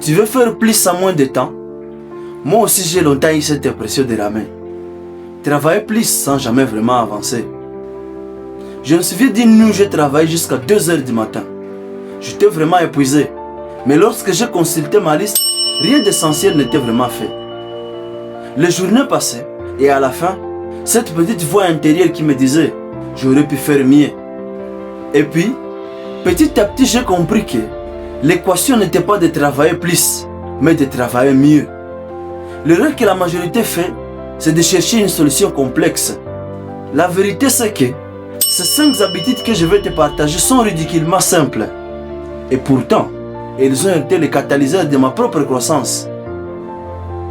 Tu veux faire plus en moins de temps? Moi aussi j'ai longtemps eu cette impression de la main. Travailler plus sans jamais vraiment avancer. Je me souviens d'une nuit où j'ai travaillé jusqu'à 2 heures du matin. J'étais vraiment épuisé. Mais lorsque j'ai consulté ma liste, rien d'essentiel n'était vraiment fait. Les journées passaient et à la fin, cette petite voix intérieure qui me disait « J'aurais pu faire mieux ». Et puis, petit à petit j'ai compris que l'équation n'était pas de travailler plus, mais de travailler mieux. L'erreur que la majorité fait, c'est de chercher une solution complexe. La vérité c'est que ces 5 habitudes que je vais te partager sont ridiculement simples. Et pourtant, elles ont été les catalyseurs de ma propre croissance.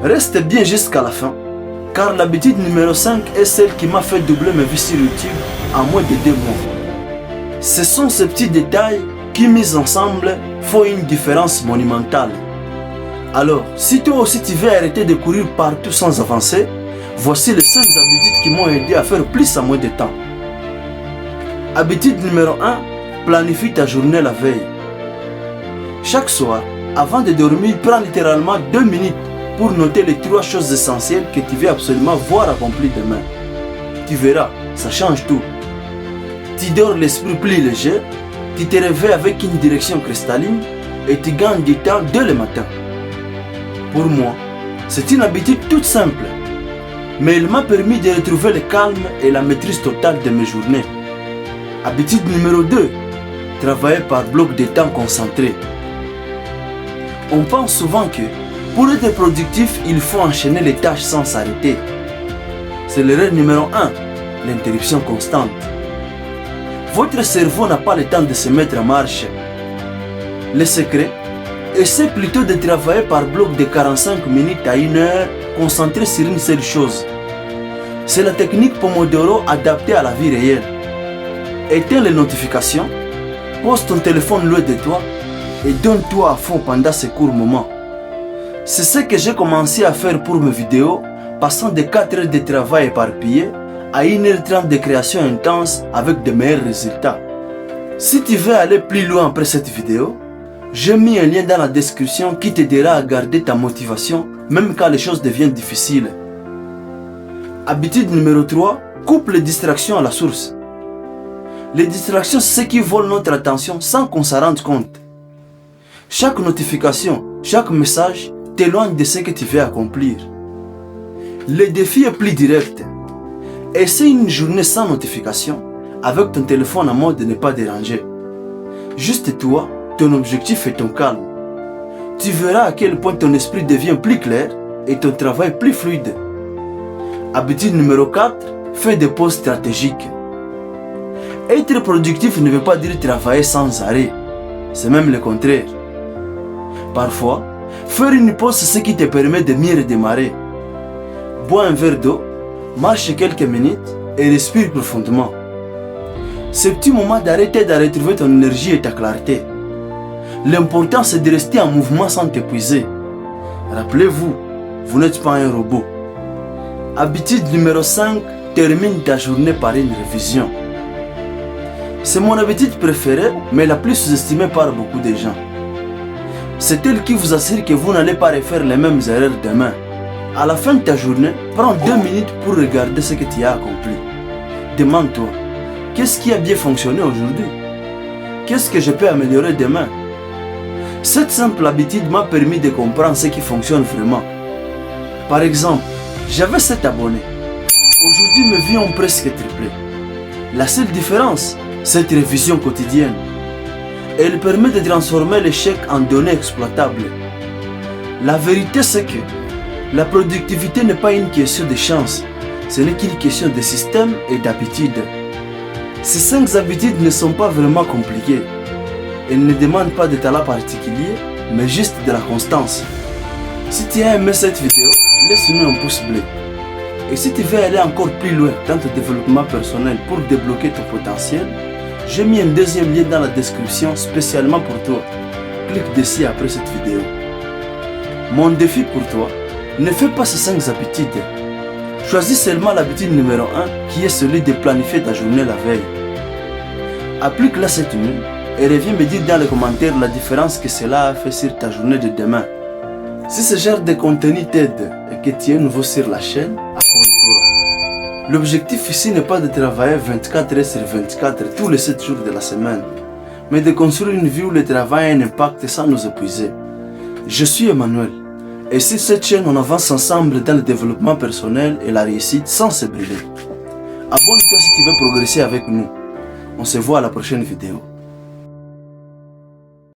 Reste bien jusqu'à la fin, car l'habitude numéro 5 est celle qui m'a fait doubler mes vues sur YouTube en moins de 2 mois. Ce sont ces petits détails qui, mis ensemble, font une différence monumentale. Alors, si toi aussi tu veux arrêter de courir partout sans avancer, voici les 5 habitudes qui m'ont aidé à faire plus en moins de temps. Habitude numéro 1, planifie ta journée la veille. Chaque soir, avant de dormir, prends littéralement 2 minutes pour noter les 3 choses essentielles que tu veux absolument voir accomplies demain. Tu verras, ça change tout. Tu dors l'esprit plus léger, tu te réveilles avec une direction cristalline et tu gagnes du temps dès le matin. Pour moi, c'est une habitude toute simple, mais elle m'a permis de retrouver le calme et la maîtrise totale de mes journées. Habitude numéro 2, travailler par bloc de temps concentré. On pense souvent que pour être productif, il faut enchaîner les tâches sans s'arrêter. C'est l'erreur numéro 1, l'interruption constante. Votre cerveau n'a pas le temps de se mettre en marche. Le secret, essaie plutôt de travailler par bloc de 45 minutes à 1 heure, concentré sur une seule chose. C'est la technique Pomodoro adaptée à la vie réelle. Éteins les notifications, pose ton téléphone loin de toi et donne-toi à fond pendant ce court moment. C'est ce que j'ai commencé à faire pour mes vidéos, passant de 4 heures de travail éparpillé à 1h30 de création intense avec de meilleurs résultats. Si tu veux aller plus loin après cette vidéo, j'ai mis un lien dans la description qui t'aidera à garder ta motivation même quand les choses deviennent difficiles. Habitude numéro 3, coupe les distractions à la source. Les distractions, c'est ce qui vole notre attention sans qu'on s'en rende compte. Chaque notification, chaque message t'éloigne de ce que tu veux accomplir. Le défi est plus direct. Essaie une journée sans notification, avec ton téléphone en mode de ne pas déranger. Juste toi, ton objectif et ton calme. Tu verras à quel point ton esprit devient plus clair et ton travail plus fluide. Habitude numéro 4, fais des pauses stratégiques. Être productif ne veut pas dire travailler sans arrêt. C'est même le contraire. Parfois, faire une pause c'est ce qui te permet de mieux redémarrer. Bois un verre d'eau, marche quelques minutes et respire profondément. Ce petit moment d'arrêt t'aide à retrouver ton énergie et ta clarté. L'important c'est de rester en mouvement sans t'épuiser. Rappelez-vous, vous n'êtes pas un robot. Habitude numéro 5, termine ta journée par une révision. C'est mon habitude préférée, mais la plus sous-estimée par beaucoup de gens. C'est elle qui vous assure que vous n'allez pas refaire les mêmes erreurs demain. À la fin de ta journée, prends 2 minutes pour regarder ce que tu as accompli. Demande-toi, qu'est-ce qui a bien fonctionné aujourd'hui? Qu'est-ce que je peux améliorer demain? Cette simple habitude m'a permis de comprendre ce qui fonctionne vraiment. Par exemple, j'avais 7 abonnés. Aujourd'hui, mes vues ont presque triplé. La seule différence, c'est cette révision quotidienne. Elle permet de transformer l'échec en données exploitables. La vérité, c'est que la productivité n'est pas une question de chance, ce n'est qu'une question de système et d'habitude. Ces 5 habitudes ne sont pas vraiment compliquées. Elles ne demandent pas de talent particulier, mais juste de la constance. Si tu as aimé cette vidéo, laisse-nous un pouce bleu. Et si tu veux aller encore plus loin dans ton développement personnel pour débloquer ton potentiel, j'ai mis un deuxième lien dans la description spécialement pour toi. Clique dessus après cette vidéo. Mon défi pour toi, ne fais pas ces 5 habitudes. Choisis seulement l'habitude numéro 1 qui est celui de planifier ta journée la veille. Applique-la cette nuit et reviens me dire dans les commentaires la différence que cela a fait sur ta journée de demain. Si ce genre de contenu t'aide et que tu es nouveau sur la chaîne, abonne-toi. L'objectif ici n'est pas de travailler 24 heures sur 24 tous les 7 jours de la semaine, mais de construire une vie où le travail a un impact sans nous épuiser. Je suis Emmanuel, et sur cette chaîne on avance ensemble dans le développement personnel et la réussite sans se brûler. Abonne-toi si tu veux progresser avec nous. On se voit à la prochaine vidéo.